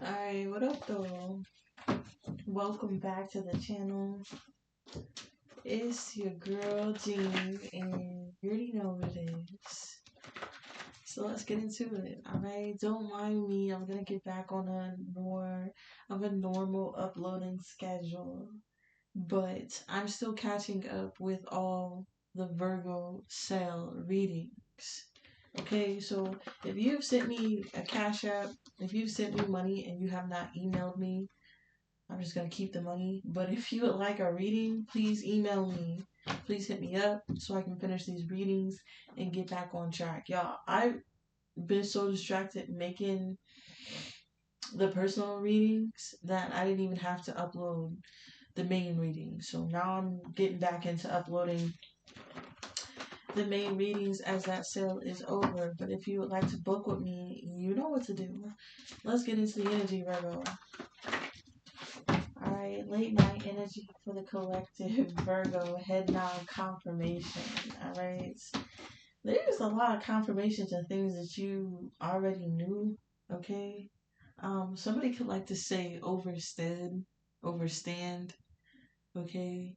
Alright, what up though? Welcome back to the channel. It's your girl Jean, and you already know what it is. So let's get into it. Alright, don't mind me. I'm gonna get back on a more of a normal uploading schedule. But I'm still catching up with all the Virgo cell readings. Okay, so if you've sent me a Cashapp, if you've sent me money and you have not emailed me, I'm just gonna keep the money. But if you would like a reading, please email me. Please hit me up so I can finish these readings and get back on track. Y'all, I've been so distracted making the personal readings that I didn't even have to upload the main reading. So now I'm getting back into uploading the main readings as that sale is over. But if you would like to book with me, you know what to do. Let's get into the energy, Virgo. Alright, late night energy for the collective Virgo, head nod confirmation. Alright, there's a lot of confirmations and things that you already knew. Okay, somebody could like to say overstand. Okay,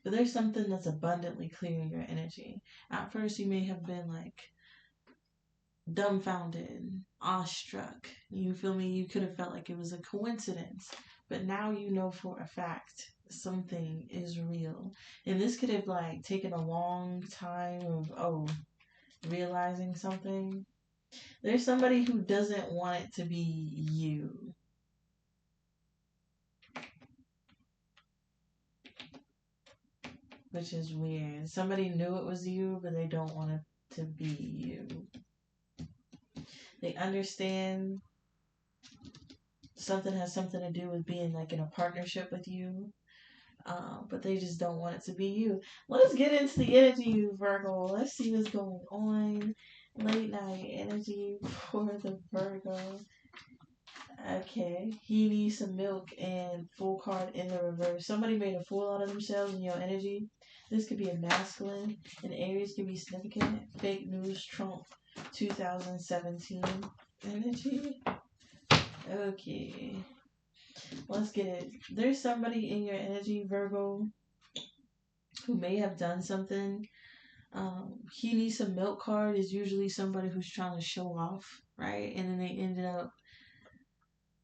but there's something that's abundantly clear in your energy. At first, you may have been like dumbfounded, awestruck. You feel me? You could have felt like it was a coincidence, but now you know for a fact something is real. And this could have like taken a long time of realizing something. There's somebody who doesn't want it to be you. Which is weird. Somebody knew it was you, but they don't want it to be you. They understand something has something to do with being like in a partnership with you, but they just don't want it to be you. Let's get into the energy, Virgo. Let's see what's going on. Late night energy for the Virgo. Okay, he needs some milk and full card in the reverse. Somebody made a fool out of themselves in your energy. This could be a masculine, and Aries could be significant. Fake news, Trump, 2017 energy. Okay, let's get it. There's somebody in your energy, Virgo, who may have done something. He needs some milk card is usually somebody who's trying to show off, right? And then they ended up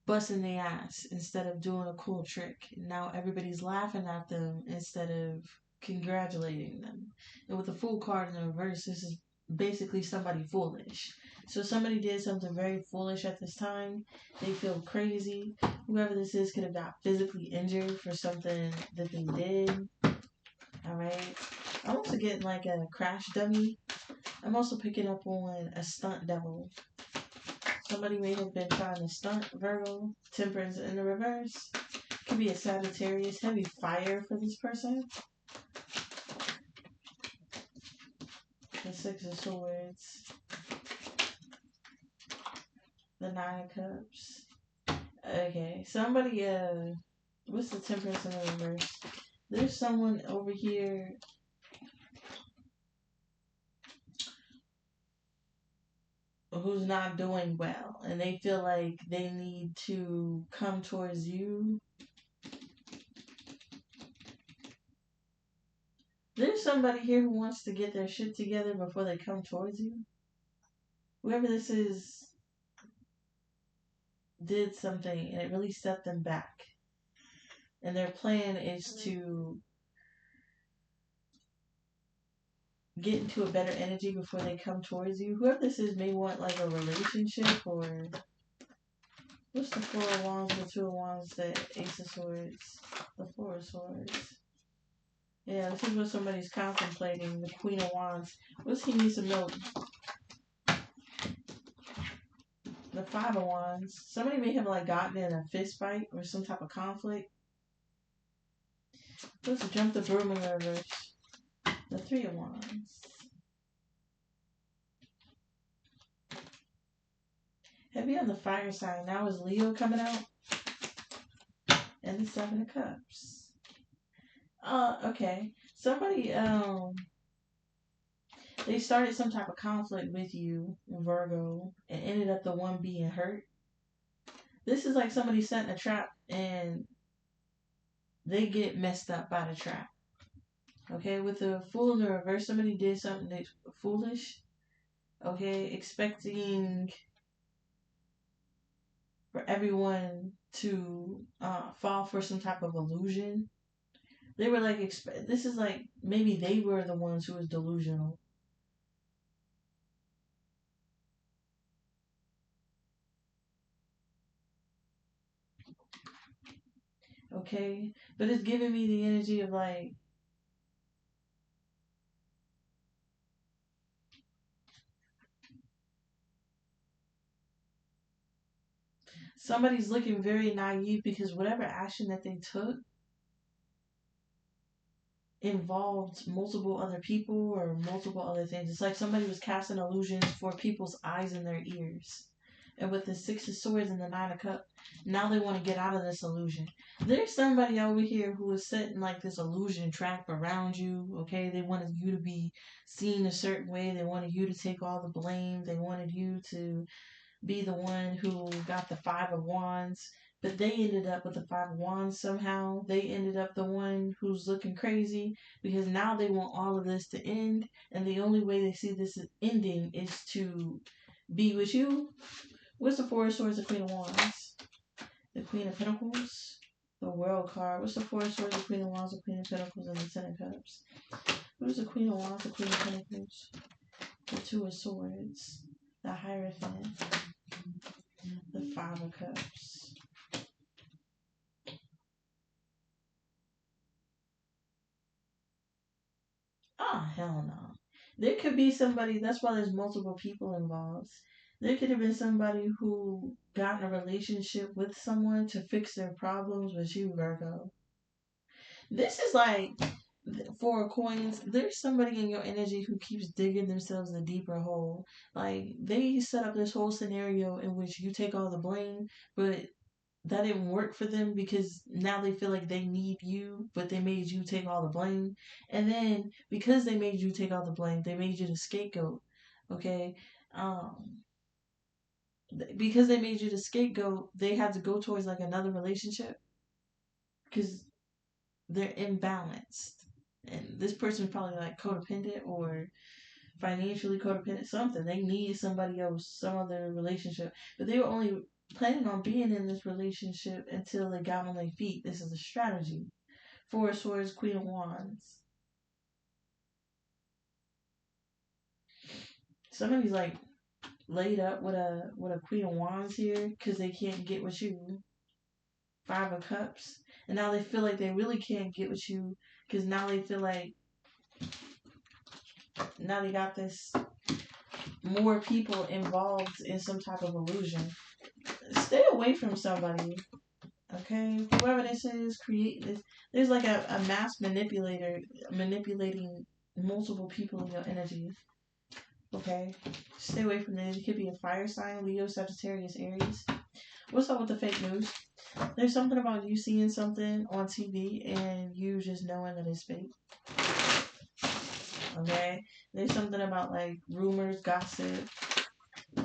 busting their ass instead of doing a cool trick. Now everybody's laughing at them instead of congratulating them. And with the fool card in the reverse, this is basically somebody foolish. So somebody did something very foolish at this time. They feel crazy. Whoever this is could have got physically injured for something that they did. Alright. I'm also getting like a crash dummy. I'm also picking up on a stunt devil. Somebody may have been trying to stunt Virgo. Temperance in the reverse. Could be a Sagittarius. Heavy fire for this person. The Six of Swords. The Nine of Cups. Okay. Somebody, what's the Temperance in the reverse? There's someone over here who's not doing well, and they feel like they need to come towards you. There's somebody here who wants to get their shit together before they come towards you. Whoever this is did something and it really set them back. And their plan is to get into a better energy before they come towards you. Whoever this is may want like a relationship, or what's the Four of Wands, the Two of Wands, the Ace of Swords, the Four of Swords. Yeah, this is what somebody's contemplating. The Queen of Wands. What's he need some milk? The Five of Wands. Somebody may have like gotten in a fist fight or some type of conflict. Let's jump the broom in the reverse. The Three of Wands. Heavy on the fire sign. Now is Leo coming out. And the Seven of Cups. Okay. Somebody, they started some type of conflict with you, Virgo, and and ended up the one being hurt. This is like somebody setting a trap and they get messed up by the trap. Okay, with the Fool in the reverse, somebody did something that's foolish. Okay, expecting for everyone to fall for some type of illusion. They were like, this is like, maybe they were the ones who was delusional. Okay, but it's giving me the energy of like, somebody's looking very naive because whatever action that they took involved multiple other people or multiple other things. It's like somebody was casting illusions for people's eyes and their ears. And with the Six of Swords and the Nine of Cups, now they want to get out of this illusion. There's somebody over here who is setting like this illusion trap around you, okay? They wanted you to be seen a certain way. They wanted you to take all the blame. They wanted you to be the one who got the Five of Wands. But they ended up with the Five of Wands somehow. They ended up the one who's looking crazy because now they want all of this to end. And the only way they see this ending is to be with you. What's the Four of Swords, the Queen of Wands? The Queen of Pentacles, the World card. What's the Four of Swords, the Queen of Wands, the Queen of Pentacles, and the Ten of Cups? Who's the Queen of Wands, the Queen of Pentacles, the Two of Swords, the Hierophant, the Five of Cups? Oh, hell no. There could be somebody, that's why there's multiple people involved. There could have been somebody who got in a relationship with someone to fix their problems with you, Virgo. This is like, Four of Coins, there's somebody in your energy who keeps digging themselves a deeper hole. Like, they set up this whole scenario in which you take all the blame, but that didn't work for them because now they feel like they need you, but they made you take all the blame. And then because they made you take all the blame, they made you the scapegoat. Okay? Because they made you the scapegoat, they had to go towards like another relationship because they're imbalanced. And this person's probably like codependent or financially codependent, something. They need somebody else, some other relationship. But they were only planning on being in this relationship until they got on their feet. This is a strategy. Four of Swords, Queen of Wands. Somebody's like laid up with a Queen of Wands here because they can't get with you. Five of Cups. And now they feel like they really can't get with you because now they feel like now they got this more people involved in some type of illusion. Stay away from somebody. Okay? Whoever this is, create this. There's like a mass manipulator manipulating multiple people in your energy. Okay? Stay away from this. It could be a fire sign, Leo, Sagittarius, Aries. What's up with the fake news? There's something about you seeing something on TV and you just knowing that it's fake. Okay? There's something about like rumors, gossip.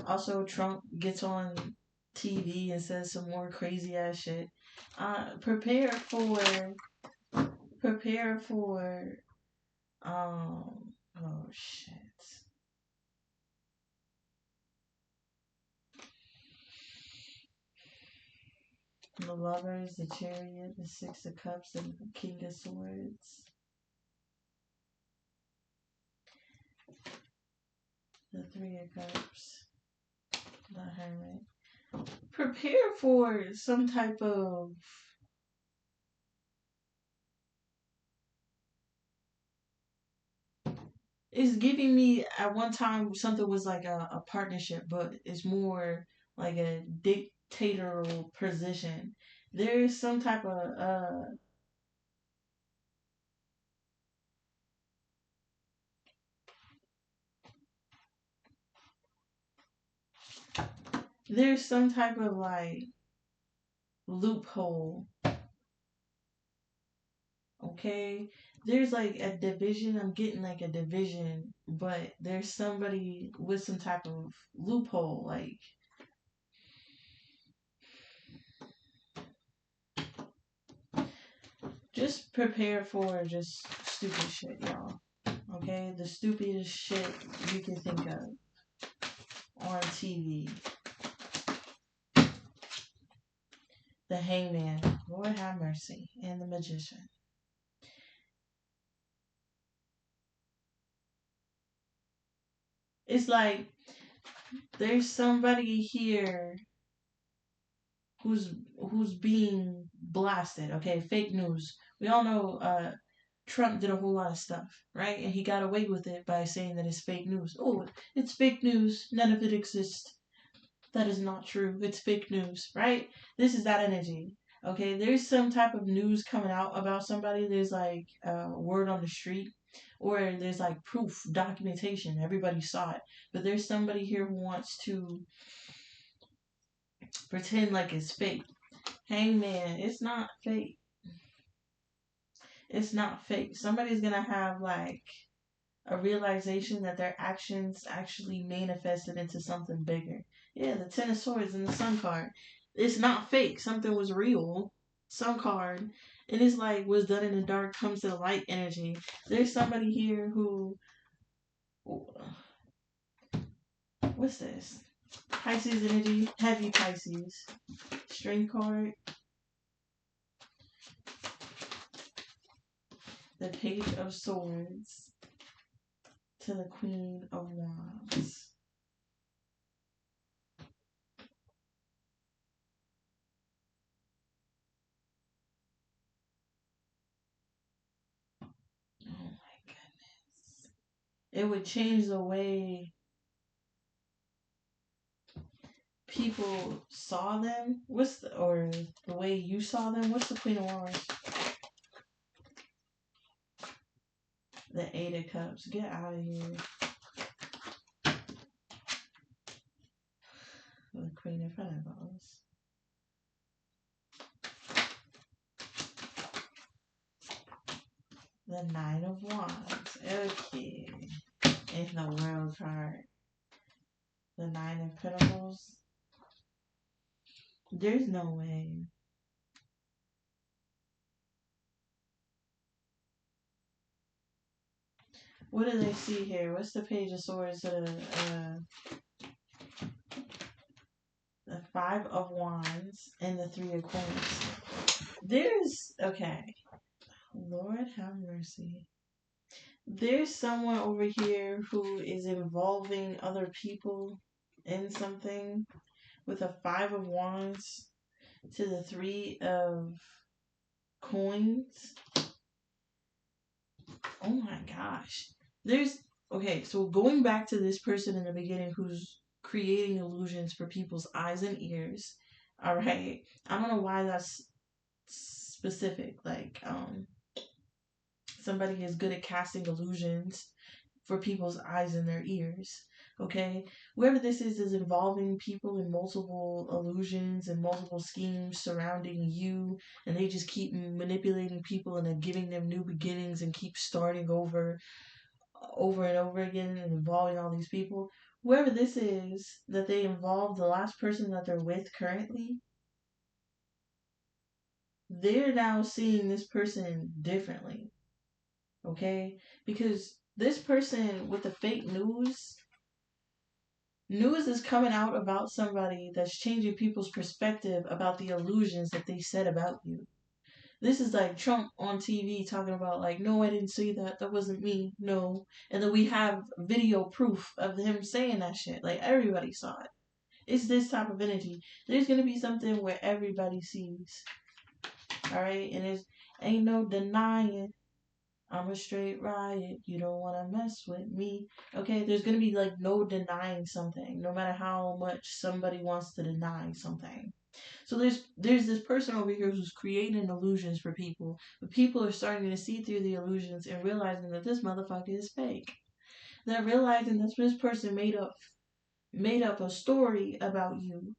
Also, Trump gets on TV and says some more crazy ass shit. Prepare for oh shit. The Lovers, the Chariot, the Six of Cups, and the King of Swords. The Three of Cups. The Hermit. Prepare for some type of it's giving me at one time something was like a partnership, but it's more like a dictatorial position. There's some type of there's some type of like loophole. Okay? There's like a division. I'm getting like a division, but there's somebody with some type of loophole. Like, just prepare for just stupid shit, y'all. Okay? The stupidest shit you can think of on TV. The Hangman, Lord have mercy, and the Magician. It's like there's somebody here who's being blasted. Okay, fake news. We all know Trump did a whole lot of stuff, right? And he got away with it by saying that it's fake news. Oh, it's fake news. None of it exists. That is not true. It's fake news, right? This is that energy. Okay, there's some type of news coming out about somebody. There's like word on the street, or there's like proof, documentation. Everybody saw it. But there's somebody here who wants to pretend like it's fake. Hangman, it's not fake. It's not fake. Somebody's gonna have like a realization that their actions actually manifested into something bigger. Yeah, the Ten of Swords and the Sun card. It's not fake. Something was real. Sun card. And it's like what's done in the dark comes to the light energy. There's somebody here who. What's this? Pisces energy. Heavy Pisces. Strength card. The Page of Swords to the Queen of Wands. Oh my goodness. It would change the way people saw them. Or the way you saw them? What's the Queen of Wands? The Eight of Cups. Get out of here. The Queen of Pentacles. The Nine of Wands. Okay. In the World card. The Nine of Pentacles. There's no way. What do they see here? What's the Page of Swords to the Five of Wands and the Three of Coins? Okay. Lord have mercy. There's someone over here who is involving other people in something with a Five of Wands to the Three of Coins. Oh my gosh. Okay, so going back to this person in the beginning who's creating illusions for people's eyes and ears. All right. I don't know why that's specific. Like, somebody is good at casting illusions for people's eyes and their ears. Okay? Whoever this is involving people in multiple illusions and multiple schemes surrounding you, and they just keep manipulating people and then giving them new beginnings and keep starting over and over again and involving all these people. Whoever this is that they involve, the last person that they're with currently, they're now seeing this person differently. Okay? Because this person with the fake news is coming out about somebody that's changing people's perspective about the illusions that they said about you. This is like Trump on TV talking about like, no, I didn't say that. That wasn't me. No. And then we have video proof of him saying that shit. Like, everybody saw it. It's this type of energy. There's going to be something where everybody sees. Alright? And there's ain't no denying. I'm a straight riot. You don't want to mess with me. Okay? There's going to be like no denying something. No matter how much somebody wants to deny something. So there's this person over here who's creating illusions for people, but people are starting to see through the illusions and realizing that this motherfucker is fake. They're realizing that this person made up a story about you,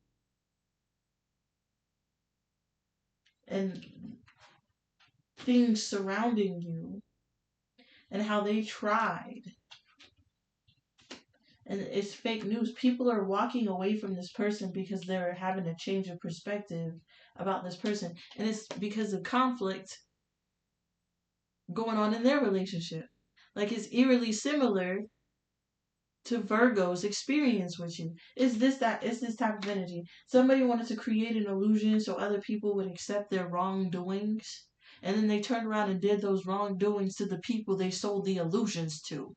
and things surrounding you and how they tried. And it's fake news. People are walking away from this person because they're having a change of perspective about this person. And it's because of conflict going on in their relationship. Like, it's eerily similar to Virgo's experience with you. It's this type of energy. Somebody wanted to create an illusion so other people would accept their wrongdoings. And then they turned around and did those wrongdoings to the people they sold the illusions to.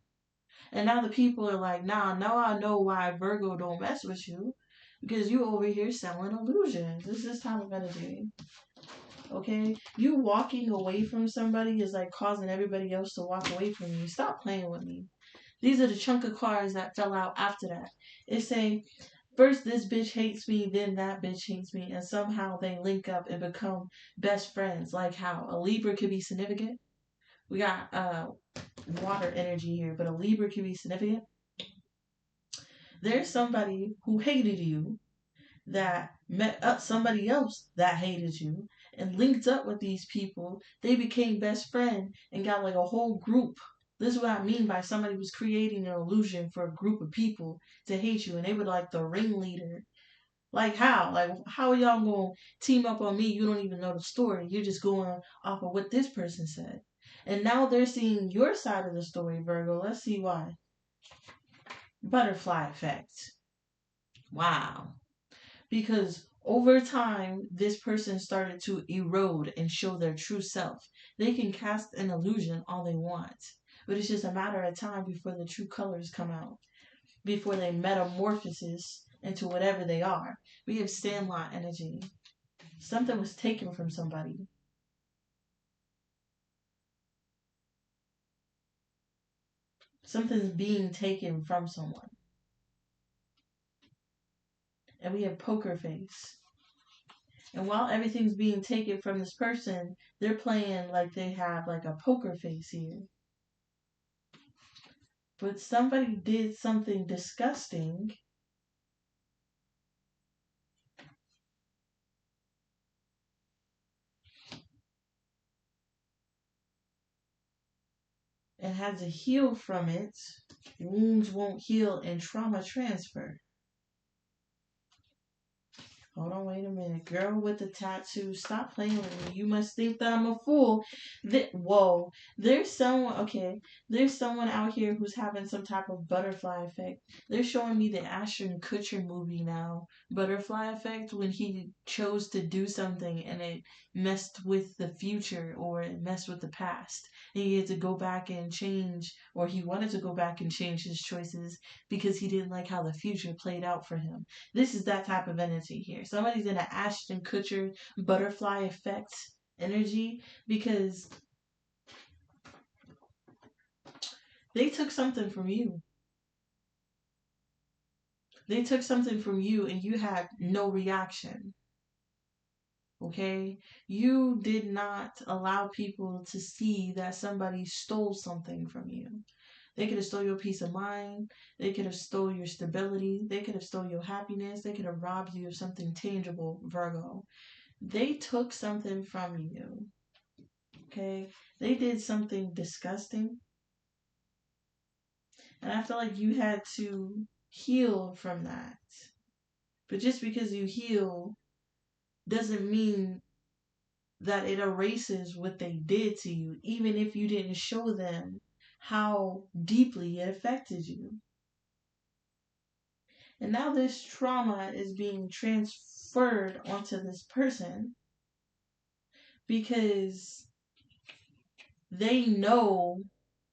And now the people are like, nah, now I know why Virgo don't mess with you. Because you over here selling illusions. This is type of energy. Okay? You walking away from somebody is like causing everybody else to walk away from you. Stop playing with me. These are the chunk of cards that fell out after that. It's saying, first this bitch hates me, then that bitch hates me. And somehow they link up and become best friends. Like how a Libra could be significant. We got water energy here, but a Libra can be significant. There's somebody who hated you that met up somebody else that hated you and linked up with these people. They became best friend and got like a whole group. This is what I mean by somebody was creating an illusion for a group of people to hate you, and they were like the ringleader. Like how? Like how are y'all gonna team up on me? You don't even know the story. You're just going off of what this person said. And now they're seeing your side of the story, Virgo. Let's see why. Butterfly effect. Wow. Because over time, this person started to erode and show their true self. They can cast an illusion all they want, but it's just a matter of time before the true colors come out, before they metamorphosis into whatever they are. We have Sandlot energy. Something was taken from somebody. Something's being taken from someone. And we have Poker Face. And while everything's being taken from this person, they're playing like they have like a poker face here. But somebody did something disgusting. And had to heal from it. Wounds won't heal and trauma transfer. Hold on, wait a minute. Girl with the tattoo, stop playing with me. You must think that I'm a fool. Whoa. There's someone out here who's having some type of butterfly effect. They're showing me the Ashton Kutcher movie now. Butterfly effect, when he chose to do something and it messed with the future or it messed with the past. And he had to go back and change, or he wanted to go back and change his choices because he didn't like how the future played out for him. This is that type of energy here. Somebody's in an Ashton Kutcher butterfly effect energy because they took something from you. They took something from you and you had no reaction. Okay? You did not allow people to see that somebody stole something from you. They could have stole your peace of mind. They could have stole your stability. They could have stole your happiness. They could have robbed you of something tangible, Virgo. They took something from you. Okay? They did something disgusting. And I feel like you had to heal from that. But just because you heal doesn't mean that it erases what they did to you, even if you didn't show them how deeply it affected you. And now this trauma is being transferred onto this person because they know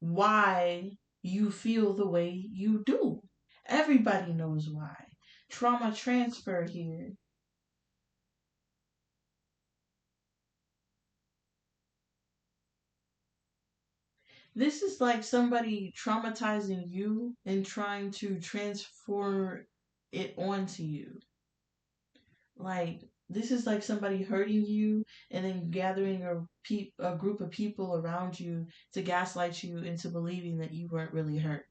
why you feel the way you do. Everybody knows why. Trauma transfer here. This is like somebody traumatizing you and trying to transfer it onto you. Like, this is like somebody hurting you and then gathering a group of people around you to gaslight you into believing that you weren't really hurt.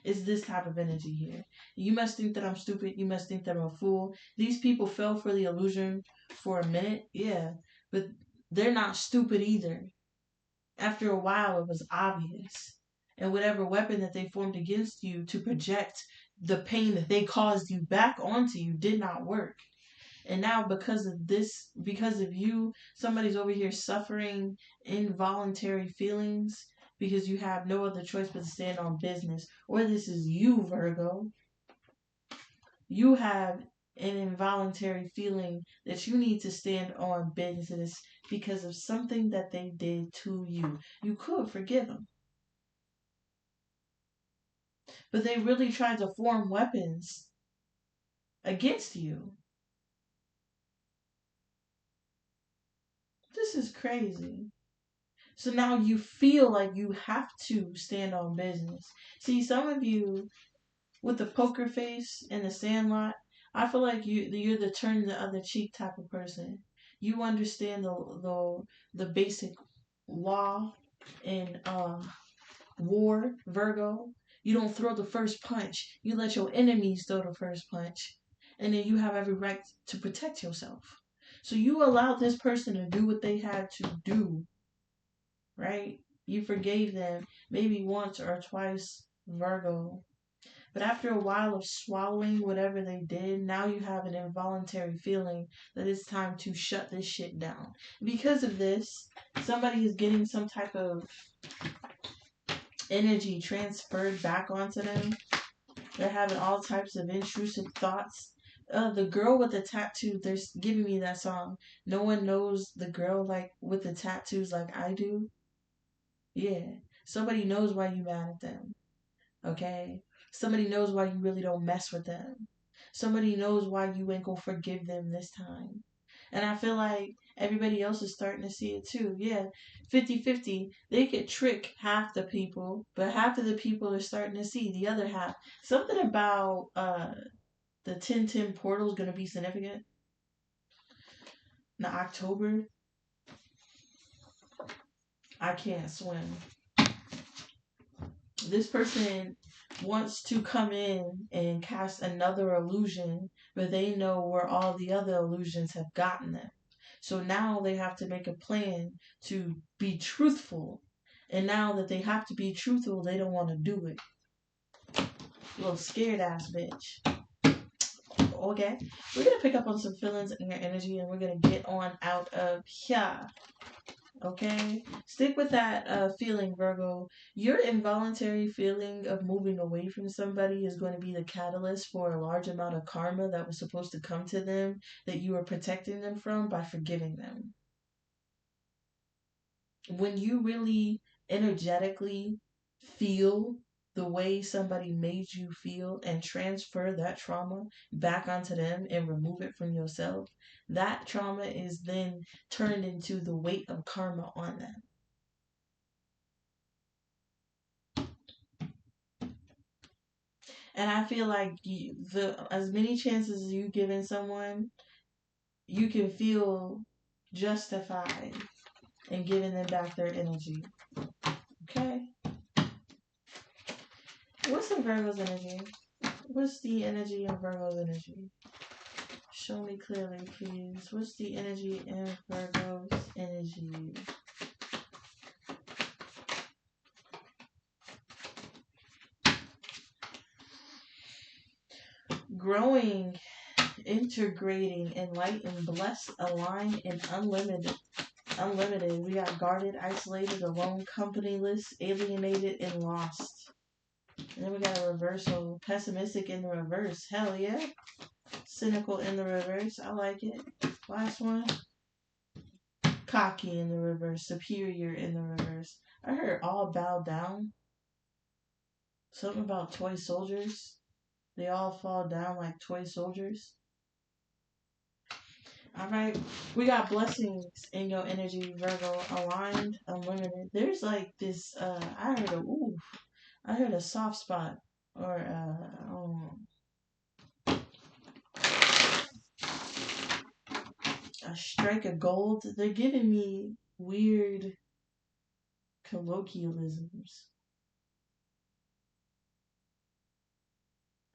It's this type of energy here. You must think that I'm stupid. You must think that I'm a fool. These people fell for the illusion for a minute, yeah. But they're not stupid either. After a while, it was obvious. And whatever weapon that they formed against you to project the pain that they caused you back onto you did not work. And now, because of this, because of you, somebody's over here suffering involuntary feelings because you have no other choice but to stand on business. Or this is you, Virgo. You have an involuntary feeling that you need to stand on business because of something that they did to you. You could forgive them. But they really tried to form weapons against you. This is crazy. So now you feel like you have to stand on business. See, some of you with the poker face and the sandlot, I feel like you're the turn the other cheek type of person. You understand the basic law in war, Virgo. You don't throw the first punch. You let your enemies throw the first punch. And then you have every right to protect yourself. So you allowed this person to do what they had to do, right? You forgave them maybe once or twice, Virgo. But after a while of swallowing whatever they did, now you have an involuntary feeling that it's time to shut this shit down. Because of this, somebody is getting some type of energy transferred back onto them. They're having all types of intrusive thoughts. The girl with the tattoo, they're giving me that song. No one knows the girl like with the tattoos like I do. Yeah. Somebody knows why you mad at them. Okay? Somebody knows why you really don't mess with them. Somebody knows why you ain't gonna forgive them this time. And I feel like everybody else is starting to see it too. Yeah, 50-50. They could trick half the people, but half of the people are starting to see the other half. Something about the 10-10 portal is going to be significant. In October, I can't swim. This person wants to come in and cast another illusion, but they know where all the other illusions have gotten them. So now they have to make a plan to be truthful. And now that they have to be truthful, they don't want to do it. Little scared ass bitch. Okay. We're going to pick up on some feelings in your energy and we're going to get on out of here. Okay? Stick with that feeling, Virgo. Your involuntary feeling of moving away from somebody is going to be the catalyst for a large amount of karma that was supposed to come to them that you are protecting them from by forgiving them. When you really energetically feel the way somebody made you feel and transfer that trauma back onto them and remove it from yourself, that trauma is then turned into the weight of karma on them. And I feel like as many chances as you giving someone, you can feel justified in giving them back their energy. Okay? What's in Virgo's energy? What's the energy in Virgo's energy? Show me clearly, please. What's the energy in Virgo's energy? Growing, integrating, enlightened, blessed, aligned, and unlimited. Unlimited. We got guarded, isolated, alone, companyless, alienated, and lost. And then we got a reversal. Pessimistic in the reverse. Hell yeah. Cynical in the reverse. I like it. Last one. Cocky in the reverse. Superior in the reverse. I heard all bow down. Something about toy soldiers. They all fall down like toy soldiers. Alright. We got blessings in your energy, Virgo. Aligned, unlimited. There's like this, I heard a soft spot. Or, a strike of gold. They're giving me weird colloquialisms.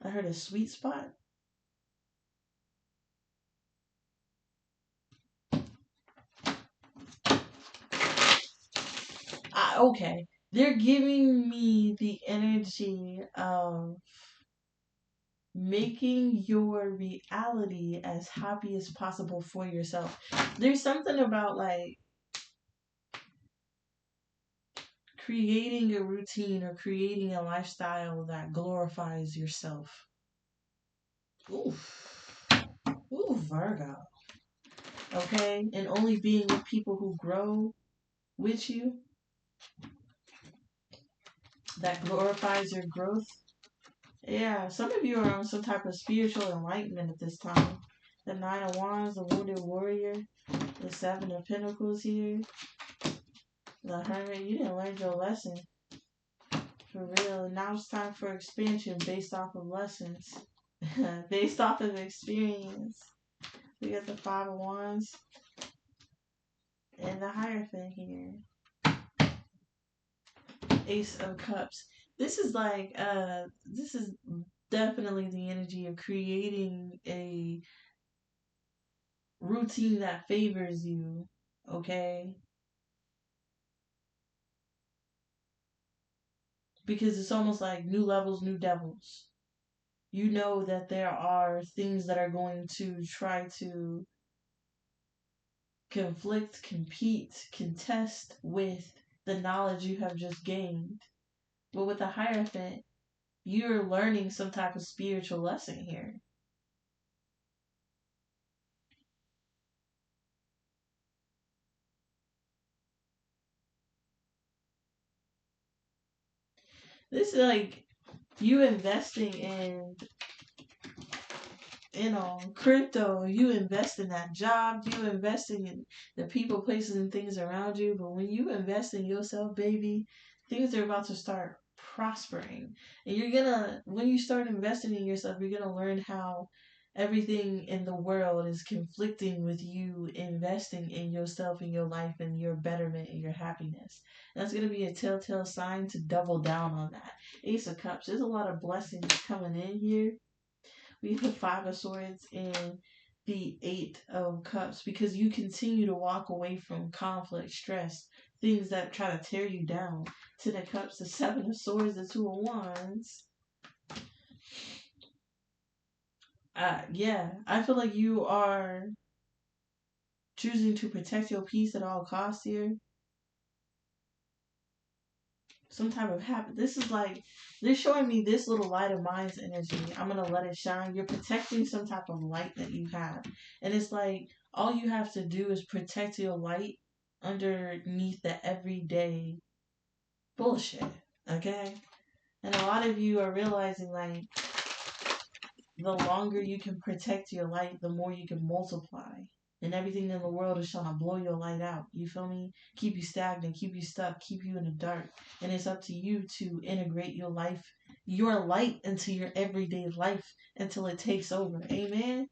I heard a sweet spot. okay. They're giving me the energy of making your reality as happy as possible for yourself. There's something about like creating a routine or creating a lifestyle that glorifies yourself. Ooh, ooh, Virgo. Okay, and only being with people who grow with you, that glorifies your growth. Yeah, some of you are on some type of spiritual enlightenment at this time. The Nine of Wands, the Wounded Warrior, the Seven of Pentacles here, the Hermit. You didn't learn your lesson. For real. Now it's time for expansion based off of lessons. Based off of experience. We got the Five of Wands and the Hierophant here. Ace of Cups. This is like, this is definitely the energy of creating a routine that favors you, okay? Because it's almost like new levels, new devils. You know that there are things that are going to try to conflict, compete, contest with the knowledge you have just gained. But with the Hierophant, you're learning some type of spiritual lesson here. This is like you investing in, crypto. You invest in that job. You investing in the people, places, and things around you. But when you invest in yourself, baby, things are about to start prospering. And when you start investing in yourself, you're gonna learn how everything in the world is conflicting with you investing in yourself and your life and your betterment and your happiness. That's gonna be a telltale sign to double down on that. Ace of Cups. There's a lot of blessings coming in here. We have the Five of Swords and the Eight of Cups because you continue to walk away from conflict, stress, things that try to tear you down. Ten of Cups, the Seven of Swords, the Two of Wands. Yeah, I feel like you are choosing to protect your peace at all costs here. Some type of habit. This is like, they're showing me this little light of mine's energy. I'm going to let it shine. You're protecting some type of light that you have. And it's like, all you have to do is protect your light underneath the everyday bullshit. Okay? And a lot of you are realizing, like, the longer you can protect your light, the more you can multiply. And everything in the world is trying to blow your light out. You feel me? Keep you stagnant, keep you stuck, keep you in the dark. And it's up to you to integrate your light into your everyday life until it takes over. Amen?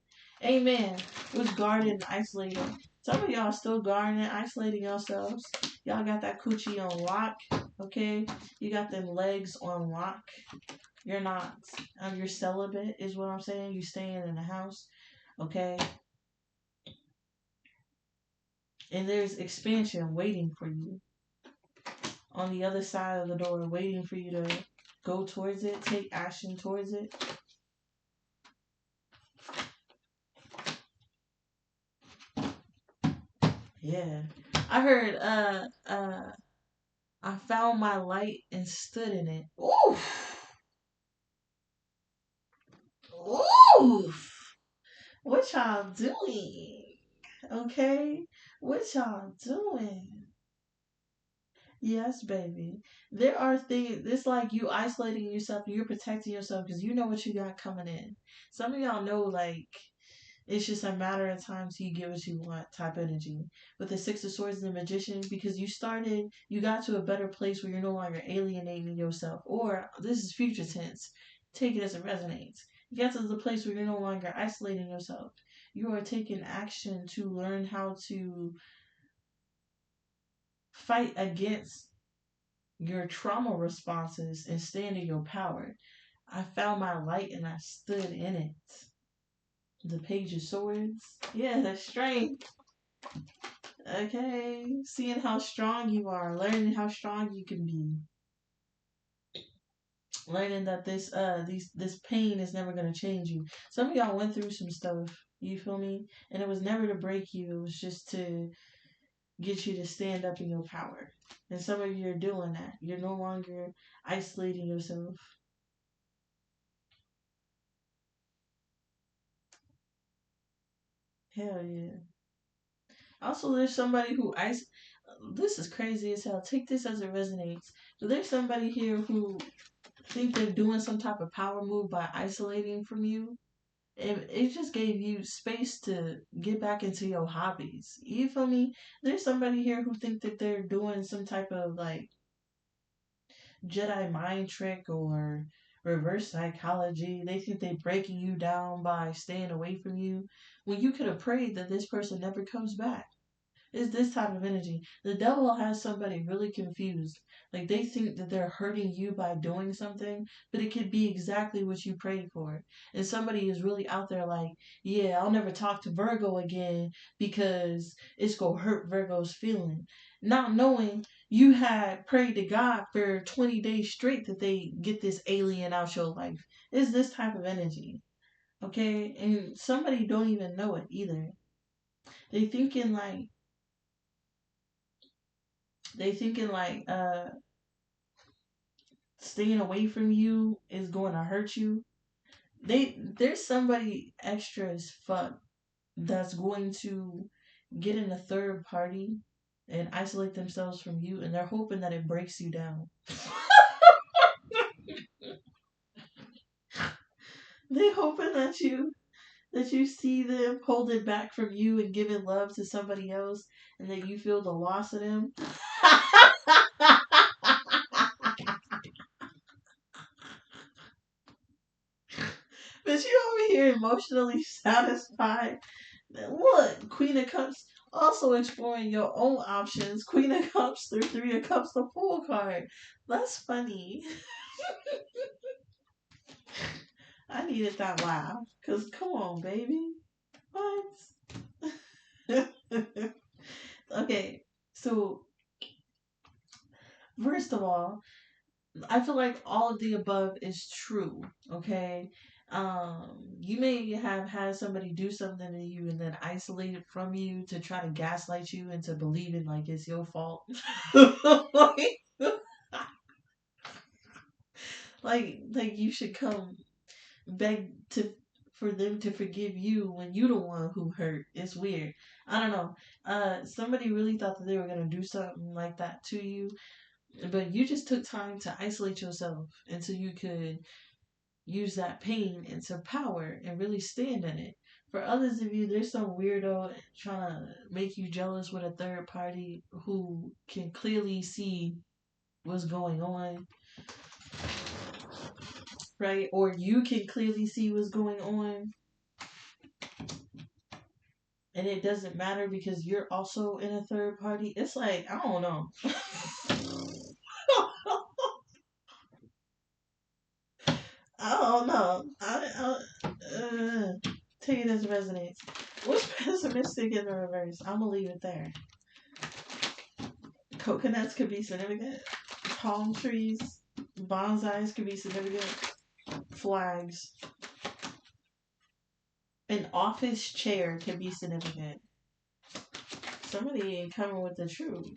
Amen. Who's guarded and isolated? Some of y'all still guarding and isolating yourselves. Y'all got that coochie on lock, okay? You got them legs on lock. You're not, you're celibate is what I'm saying. You staying in the house, okay? And there's expansion waiting for you on the other side of the door, waiting for you to go towards it, take action towards it. Yeah. I heard, I found my light and stood in it. Oof. Oof. What y'all doing? Okay? What y'all doing? Yes, baby. There are things, it's like you isolating yourself, you're protecting yourself because you know what you got coming in. Some of y'all know, like, it's just a matter of time till you get what you want type energy. With the Six of Swords and the Magician, because you got to a better place where you're no longer alienating yourself. Or, this is future tense. Take it as it resonates. You get to the place where you're no longer isolating yourself. You are taking action to learn how to fight against your trauma responses and stand in your power. I found my light and I stood in it. The Page of Swords. Yeah, that's strength. Okay, seeing how strong you are, learning how strong you can be, learning that this pain is never gonna change you. Some of y'all went through some stuff. You feel me? And it was never to break you. It was just to get you to stand up in your power. And some of you are doing that. You're no longer isolating yourself. Hell yeah. Also, there's somebody who this is crazy as hell. Take this as it resonates. So there's somebody here who think they're doing some type of power move by isolating from you. It just gave you space to get back into your hobbies. You feel me? There's somebody here who think that they're doing some type of like Jedi mind trick or reverse psychology. They think they're breaking you down by staying away from you when you could have prayed that this person never comes back. It's this type of energy. The devil has somebody really confused. Like they think that they're hurting you by doing something, but it could be exactly what you prayed for. And somebody is really out there like, yeah, I'll never talk to Virgo again because it's gonna hurt Virgo's feeling. Not knowing you had prayed to God for 20 days straight that they get this alien out your life. It's this type of energy. Okay? And somebody don't even know it either. They thinking like they thinking like staying away from you is going to hurt you. There's somebody extra as fuck that's going to get in a third party and isolate themselves from you, and they're hoping that it breaks you down. They hoping that you see them holding back from you and giving love to somebody else, and that you feel the loss of them. But you over here emotionally satisfied. Look, Queen of Cups also exploring your own options. Queen of Cups through Three of Cups, the Fool card. That's funny. I needed that laugh. Because come on, baby. What? Okay, so first of all, I feel like all of the above is true. Okay, you may have had somebody do something to you and then isolate it from you to try to gaslight you into believing like it's your fault. like you should come beg to for them to forgive you when you the one who hurt. It's weird. I don't know. Somebody really thought that they were gonna do something like that to you, but you just took time to isolate yourself until you could use that pain into power and really stand in it. For others of you, there's some weirdo trying to make you jealous with a third party who can clearly see what's going on, right? Or you can clearly see what's going on, and it doesn't matter because you're also in a third party. It's like, I don't know. I don't know. Tell you this resonates. What's pessimistic in the reverse? I'm gonna leave it there. Coconuts could be significant. Palm trees, bonsais could be significant. Flags. An office chair could be significant. Somebody ain't coming with the truth.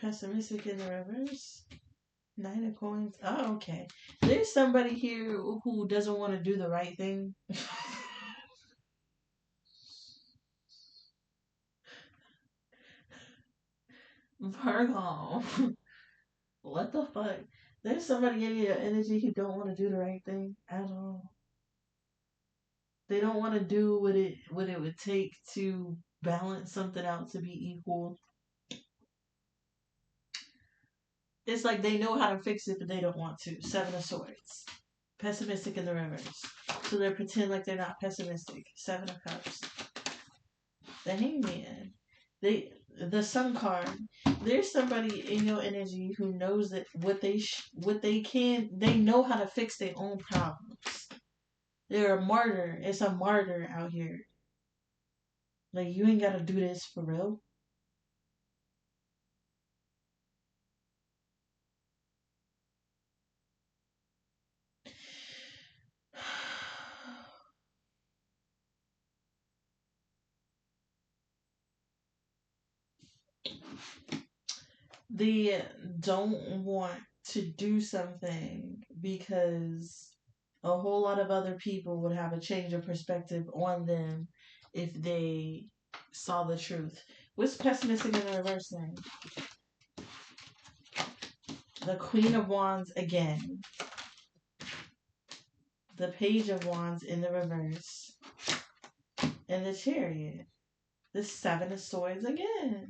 Pessimistic in the reverse. Nine of coins. Oh, okay. There's somebody here who doesn't want to do the right thing. Virgo. What the fuck? There's somebody in your energy who don't want to do the right thing at all. They don't want to do what it would take to balance something out to be equal. It's like they know how to fix it, but they don't want to. Seven of Swords. Pessimistic in the reverse. So they pretend like they're not pessimistic. Seven of Cups. The Hangman. The Sun card. There's somebody in your energy who knows that they know how to fix their own problems. They're a martyr. It's a martyr out here. Like, you ain't gotta do this for real. They don't want to do something because a whole lot of other people would have a change of perspective on them if they saw the truth. What's pessimistic in the reverse thing? The Queen of Wands again. The Page of Wands in the reverse. And the Chariot. The Seven of Swords again.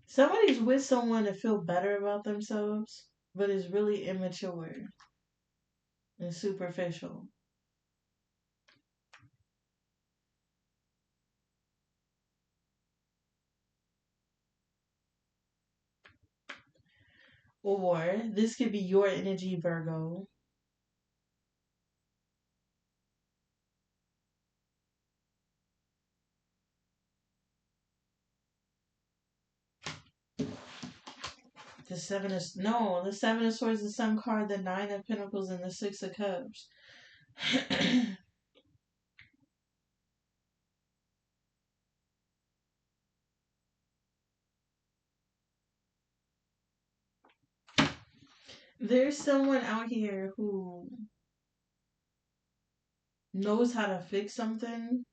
Somebody's with someone to feel better about themselves, but is really immature and superficial. Or this could be your energy, Virgo. The Seven of Swords, the Sun card, the Nine of Pentacles, and the Six of Cups. There's someone out here who knows how to fix something.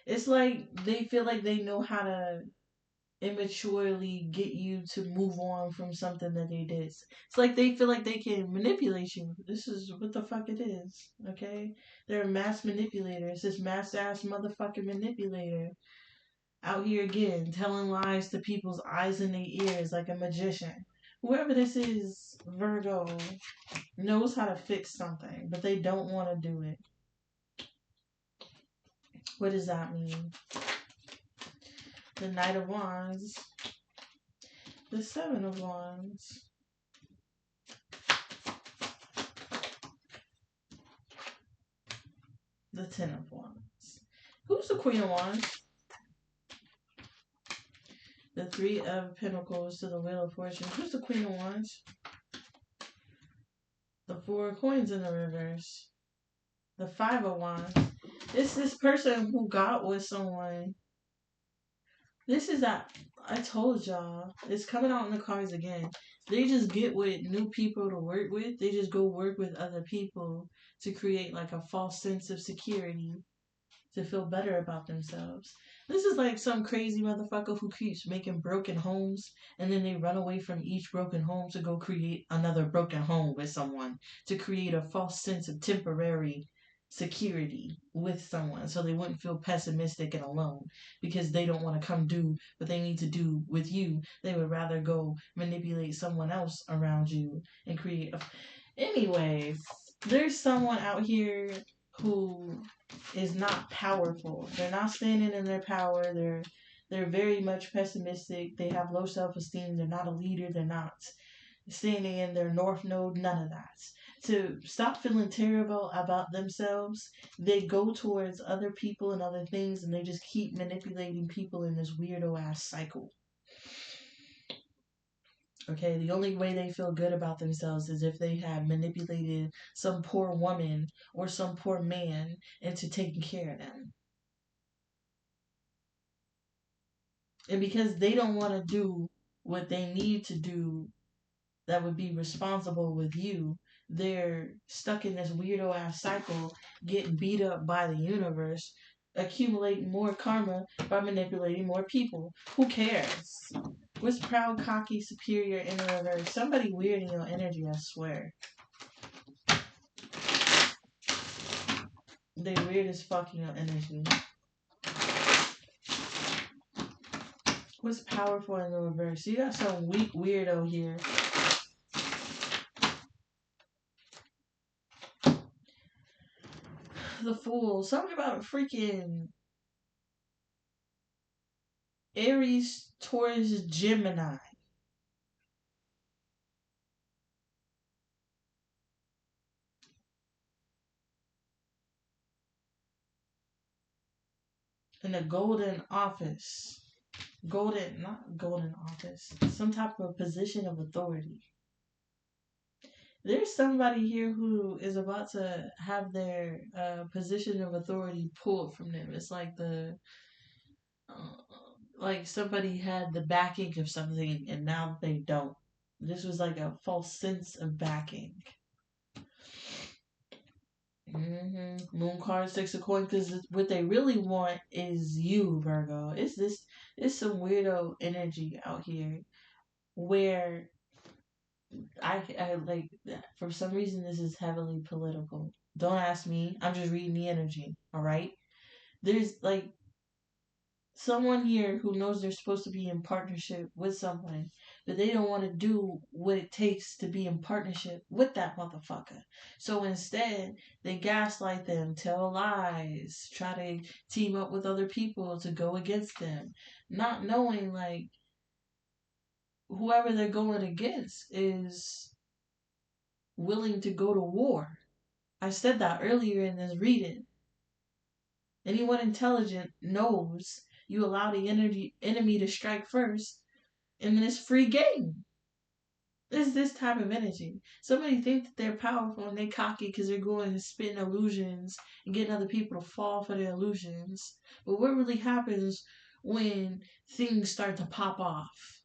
It's like they feel like they know how to immaturely get you to move on from something that they did. It's like they feel like they can manipulate you. This is what the fuck it is, okay? They're a mass manipulator. It's this mass ass motherfucking manipulator out here again, telling lies to people's eyes and their ears like a magician. Whoever this is, Virgo, knows how to fix something, but they don't want to do it. What does that mean? The Knight of Wands. The Seven of Wands. The Ten of Wands. Who's the Queen of Wands? The Three of Pentacles to the Wheel of Fortune. Who's the Queen of Wands? The Four of Coins in the reverse. The Five of Wands. It's this person who got with someone. This is that. I told y'all. It's coming out in the cards again. They just get with new people to work with. They just go work with other people to create like a false sense of security, to feel better about themselves. This is like some crazy motherfucker who keeps making broken homes and then they run away from each broken home to go create another broken home with someone to create a false sense of temporary security with someone so they wouldn't feel pessimistic and alone because they don't want to come do what they need to do with you. They would rather go manipulate someone else around you and create a... Anyways, there's someone out here who is not powerful. They're not standing in their power. They're very much pessimistic. They have low self-esteem. They're not a leader. They're not standing in their north node. None of that. To stop feeling terrible about themselves, they go towards other people and other things, and they just keep manipulating people in this weirdo ass cycle. Okay, the only way they feel good about themselves is if they have manipulated some poor woman or some poor man into taking care of them. And because they don't want to do what they need to do that would be responsible with you, they're stuck in this weirdo ass cycle, getting beat up by the universe, accumulating more karma by manipulating more people. Who cares? What's proud, cocky, superior in the reverse? Somebody weird in your energy, I swear. They weird as fuck in your energy. What's powerful in the reverse? You got some weak weirdo here. The Fool. Something about freaking Aries, Taurus, Gemini. In the golden office. not golden office, some type of position of authority. There's somebody here who is about to have their position of authority pulled from them. It's uh, like somebody had the backing of something and now they don't. This was like a false sense of backing. Moon card, 6 of coins, because what they really want is you, Virgo. It's some weirdo energy out here where I like, for some reason this is heavily political. Don't ask me. I'm just reading the energy. All right. There's like someone here who knows they're supposed to be in partnership with someone, but they don't want to do what it takes to be in partnership with that motherfucker. So instead, they gaslight them, tell lies, try to team up with other people to go against them, not knowing like whoever they're going against is willing to go to war. I said that earlier in this reading. Anyone intelligent knows you allow the enemy to strike first, and then it's free game. It's this type of energy. Somebody think that they're powerful and they cocky because they're going and spitting illusions and getting other people to fall for their illusions. But what really happens when things start to pop off?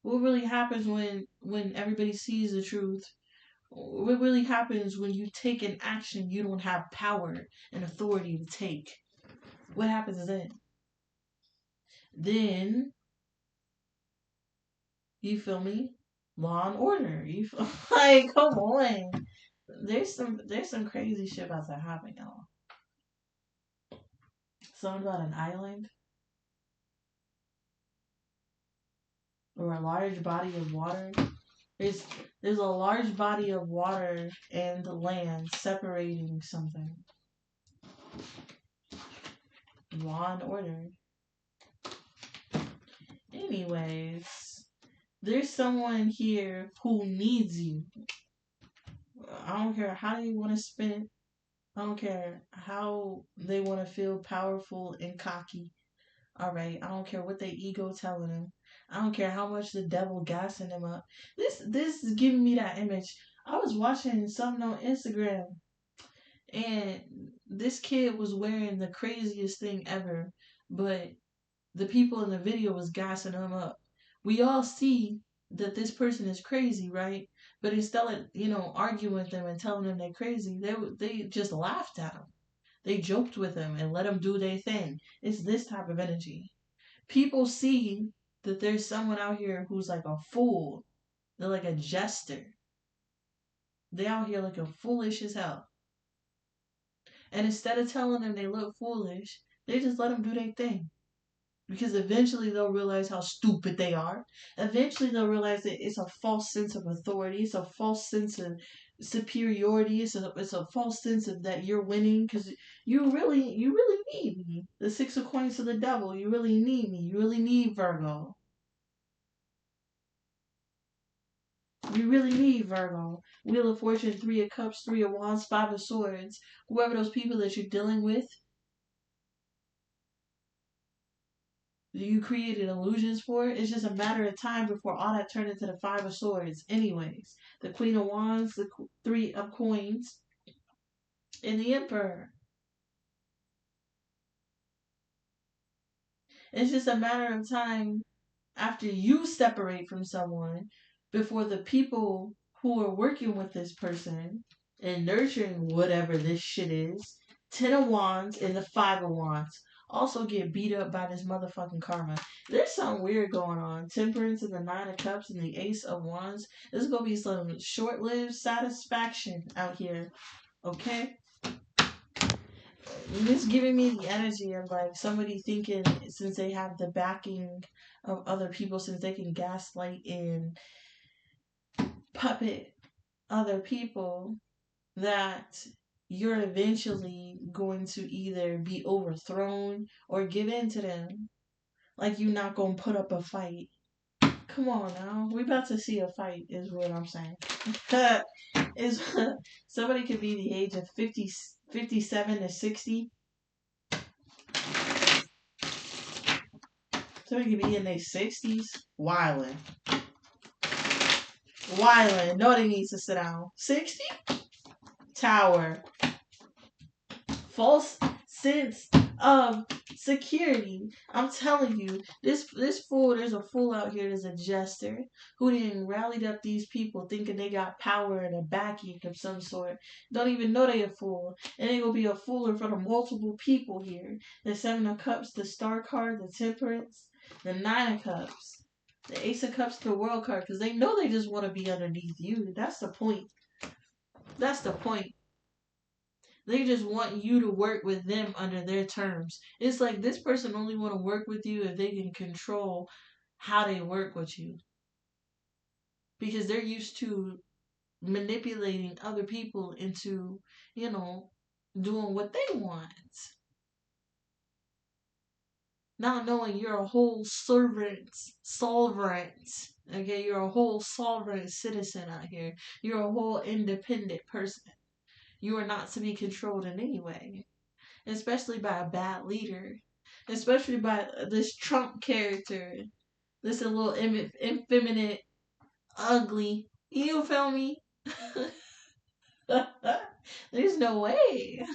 What really happens when everybody sees the truth? What really happens when you take an action you don't have power and authority to take? What happens then? Then, you feel me? Law and order. You feel like, come on. There's some crazy shit about to happen, y'all. Something about an island or a large body of water. There's a large body of water and land separating something. Law and order. Anyways, there's someone here who needs you. I don't care how you want to spin it. I don't care how they want to feel powerful and cocky. Alright, I don't care what their ego telling them. I don't care how much the devil gassing them up. This is giving me that image. I was watching something on Instagram and this kid was wearing the craziest thing ever, but the people in the video was gassing him up. We all see that this person is crazy, right? But instead of arguing with them and telling them they're crazy, they just laughed at him. They joked with him and let him do their thing. It's this type of energy. People see that there's someone out here who's like a fool. They're like a jester. They out here looking foolish as hell. And instead of telling them they look foolish, they just let them do their thing. Because eventually they'll realize how stupid they are. Eventually they'll realize that it's a false sense of authority. It's a false sense of superiority. It's a false sense of that you're winning because you really need me. The 6 of coins to the devil. You really need me. You really need Virgo. You really need Virgo. Wheel of Fortune, 3 of Cups, 3 of Wands, 5 of Swords. Whoever those people that you're dealing with, you created illusions for it. It's just a matter of time before all that turned into the 5 of Swords. Anyways, the Queen of Wands, the 3 of Coins, and the Emperor. It's just a matter of time after you separate from someone before the people who are working with this person and nurturing whatever this shit is, 10 of Wands and the 5 of Wands, also get beat up by this motherfucking karma. There's something weird going on. Temperance and the 9 of Cups and the Ace of Wands. There's gonna be some short-lived satisfaction out here. Okay? It's giving me the energy of like somebody thinking since they have the backing of other people, since they can gaslight and puppet other people, that you're eventually going to either be overthrown or give in to them. Like you're not going to put up a fight. Come on now. We about to see a fight is what I'm saying. Is somebody could be the age of 50, 57 to 60. Somebody could be in their 60s, wilding. Wilding. No, they need to sit down. 60? Tower. False sense of security. I'm telling you, this fool, there's a fool out here, there's a jester who didn't rallied up these people thinking they got power and a backing of some sort. Don't even know they a fool. And they gonna be a fool in front of multiple people here. The Seven of Cups, the Star card, the Temperance, the Nine of Cups, the Ace of Cups, the World card, because they know they just want to be underneath you. That's the point. That's the point. They just want you to work with them under their terms. It's like this person only want to work with you if they can control how they work with you. Because they're used to manipulating other people into, doing what they want. Not knowing you're a whole sovereign. Okay, you're a whole sovereign citizen out here. You're a whole independent person. You are not to be controlled in any way, especially by a bad leader, especially by this Trump character, this little effeminate, ugly. You feel me? There's no way.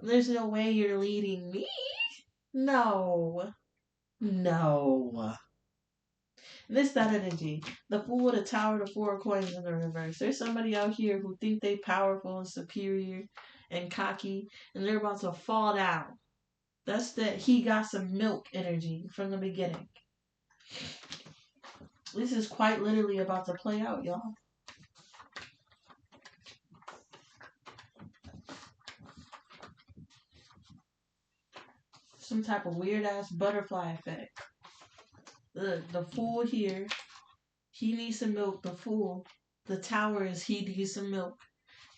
There's no way you're leading me. No. No. This, that energy. The Fool, the Tower, the Four of Coins in the reverse. There's somebody out here who think they powerful and superior and cocky, and they're about to fall down. That's that he got some milk energy from the beginning. This is quite literally about to play out, y'all. Some type of weird ass butterfly effect. The Fool here, he needs some milk. The Fool, the Tower is he needs some milk.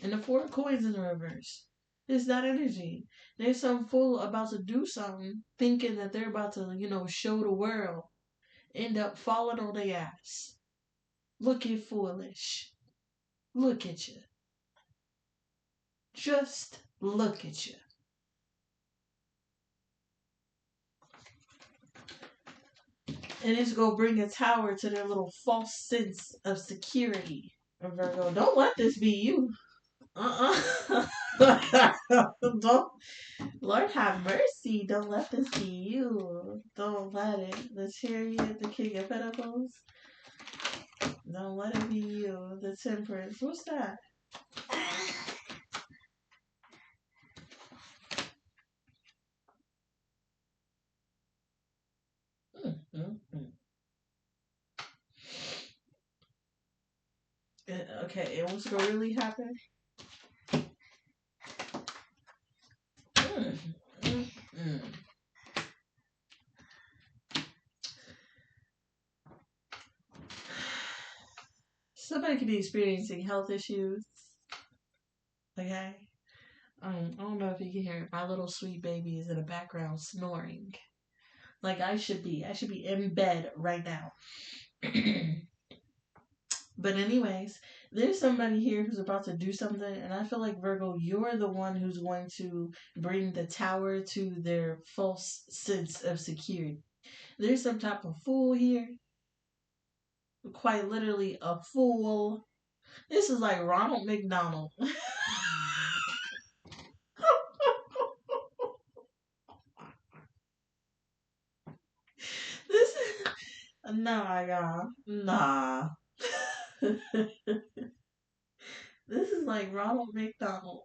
And the Four of Coins in the reverse. It's that energy. There's some fool about to do something, thinking that they're about to, show the world. End up falling on their ass. Looking foolish. Look at you. Just look at you. And it's going to bring a tower to their little false sense of security. Virgo, don't let this be you. Don't. Lord have mercy. Don't let this be you. Don't let it. The Chariot, the King of Pentacles. Don't let it be you. The Temperance. What's that? Okay, and what's going to really happen? Somebody could be experiencing health issues. Okay? I don't know if you can hear it. My little sweet baby is in the background snoring. Like I should be. I should be in bed right now. But anyways, there's somebody here who's about to do something, and I feel like Virgo, you're the one who's going to bring the tower to their false sense of security. There's some type of fool here. Quite literally a fool. This is like Ronald McDonald. This is nah, y'all. Nah. This is like Ronald McDonald.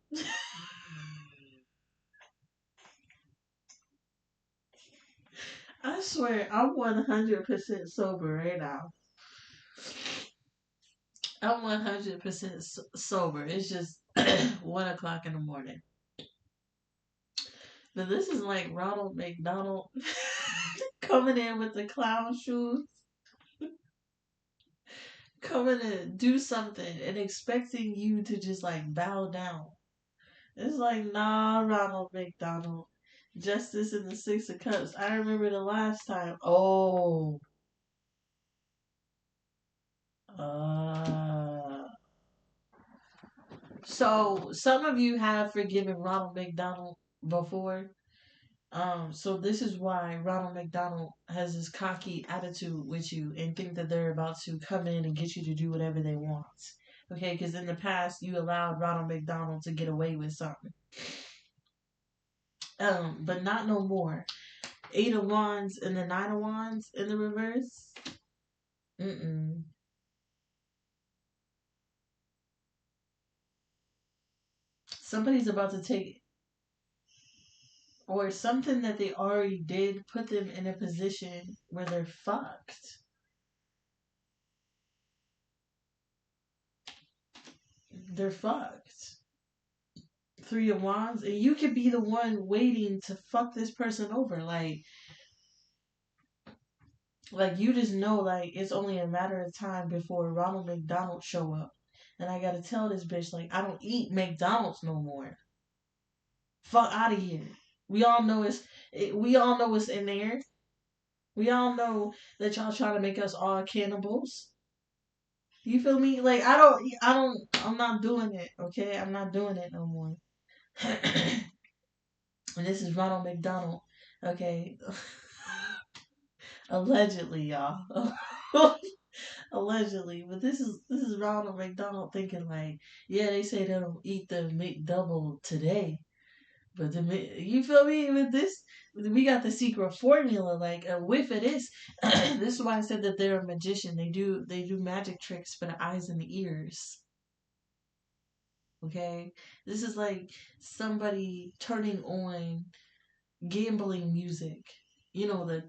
I swear, I'm 100% sober right now. I'm 100% sober. It's just 1 o'clock in the morning. But this is like Ronald McDonald coming in with the clown shoes. Coming to do something and expecting you to just like bow down. It's like, nah, Ronald McDonald. Justice in the Six of Cups. I remember the last time. Oh. So some of you have forgiven Ronald McDonald before. So this is why Ronald McDonald has this cocky attitude with you and think that they're about to come in and get you to do whatever they want. Okay, because in the past you allowed Ronald McDonald to get away with something. But not no more. Eight of Wands and the Nine of Wands in the reverse. Mm-mm. Somebody's about to take, or something that they already did put them in a position where they're fucked. They're fucked. Three of Wands, and you could be the one waiting to fuck this person over. Like you just know, like it's only a matter of time before Ronald McDonald show up. And I gotta tell this bitch, like, I don't eat McDonald's no more. Fuck out of here. We all know we all know what's in there. We all know that y'all trying to make us all cannibals. You feel me? Like I'm not doing it. Okay, I'm not doing it no more. And this is Ronald McDonald. Okay, allegedly, y'all. Allegedly, but this is Ronald McDonald thinking like, yeah, they say they don't eat the McDouble today, but you feel me? With this, we got the secret formula, like a whiff of this. This is why I said that they're a magician. They do magic tricks for the eyes and the ears. Okay, this is like somebody turning on gambling music. You know the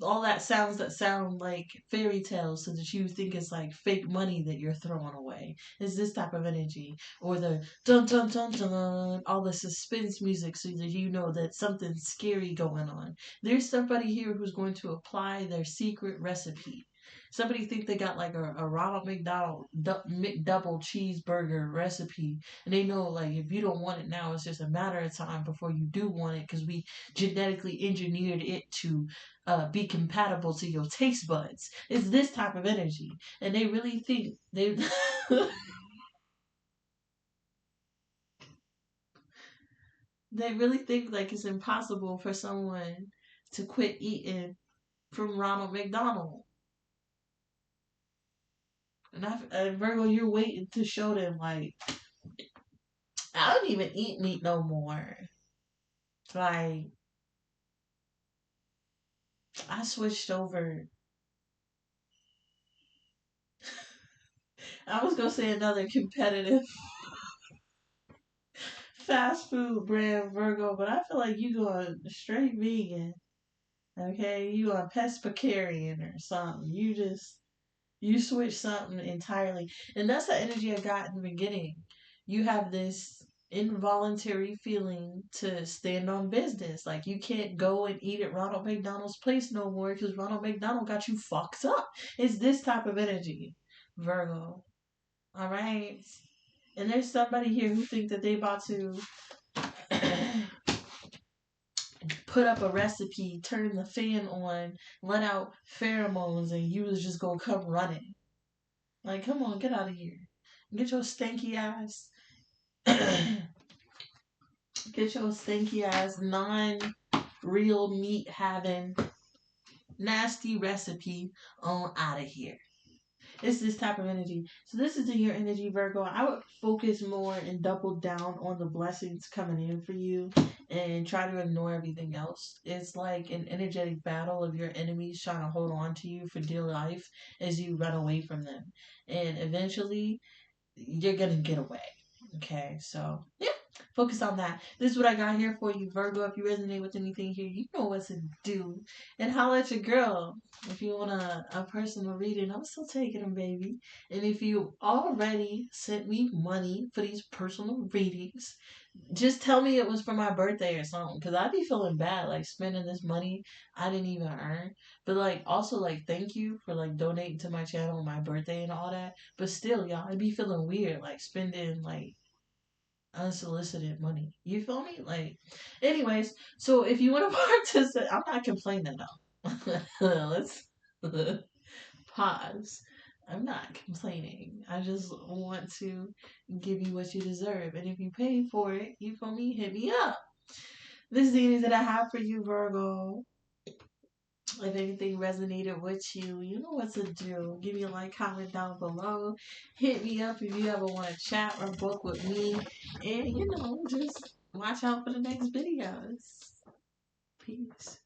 all that sounds that sound like fairy tales so that you think it's like fake money that you're throwing away. It's this type of energy. Or the dun dun dun dun, all the suspense music so that you know that something's scary going on. There's somebody here who's going to apply their secret recipe. Somebody think they got like a Ronald McDonald McDouble cheeseburger recipe, and they know like if you don't want it now, it's just a matter of time before you do want it because we genetically engineered it to be compatible to your taste buds. It's this type of energy, and they really think they they really think like it's impossible for someone to quit eating from Ronald McDonald. And Virgo, you're waiting to show them like I don't even eat meat no more. Like I switched over. I was gonna say another competitive fast food brand Virgo, but I feel like you going straight vegan. Okay, you a pescatarian or something. You switch something entirely, and that's the energy I got in the beginning. You have this involuntary feeling to stand on business. Like you can't go and eat at Ronald McDonald's place no more because Ronald McDonald got you fucked up. It's this type of energy, Virgo. All right, and there's somebody here who think that they about to put up a recipe, turn the fan on, let out pheromones, and you was just gonna come running. Like, come on, get out of here. Get your stanky ass. Get your stinky ass non real meat having nasty recipe on out of here. It's this type of energy. So this is in your energy, Virgo. I would focus more and double down on the blessings coming in for you and try to ignore everything else. It's like an energetic battle of your enemies trying to hold on to you for dear life as you run away from them. And eventually, you're going to get away. Okay, so yeah, focus on that. This is what I got here for you, Virgo. If you resonate with anything here, you know what to do. And holla at your girl. If you want a personal reading, I'm still taking them, baby. And if you already sent me money for these personal readings, just tell me it was for my birthday or something. Because I'd be feeling bad, like spending this money I didn't even earn. But like, also like, thank you for like donating to my channel on my birthday and all that. But still, y'all, I'd be feeling weird, like spending like unsolicited money. You feel me? Like, anyways, so if you want to participate, I'm not complaining though. Let's pause. I'm not complaining. I just want to give you what you deserve. And if you pay for it, you feel me? Hit me up. This is the news that I have for you, Virgo. If anything resonated with you, you know what to do. Give me a like, comment down below. Hit me up if you ever want to chat or book with me. And, just watch out for the next videos. Peace.